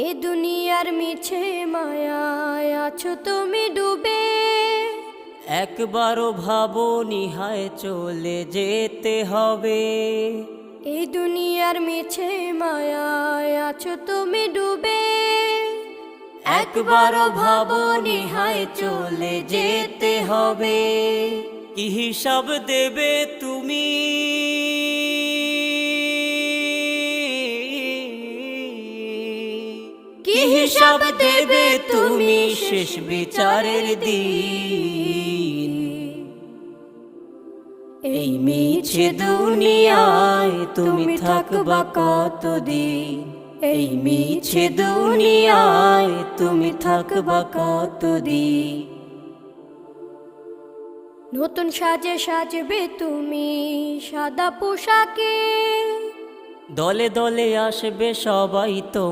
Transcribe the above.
এ দুনিয়ার মিছে মায়ায় আছো তুমি ডুবে, একবারও ভাবো নিহায় চলে যেতে হবে। এই দুনিয়ার মিছে মায়ায় আছো তুমি ডুবে, একবারও ভাবো নিহায় চলে যেতে হবে। কি হিসাব দেবে তুমি, কি হিসাব দেবে তুমি শেষ বিচারের দিন। এই মিছে দুনিয়ায় তুমি থাকবা কতদিন, এই মিছে দুনিয়ায় তুমি থাকবা কতদিন। নতুন সাজে সাজবে তুমি সাদা পোশাকে, দলে দলে আসবে সবাই তো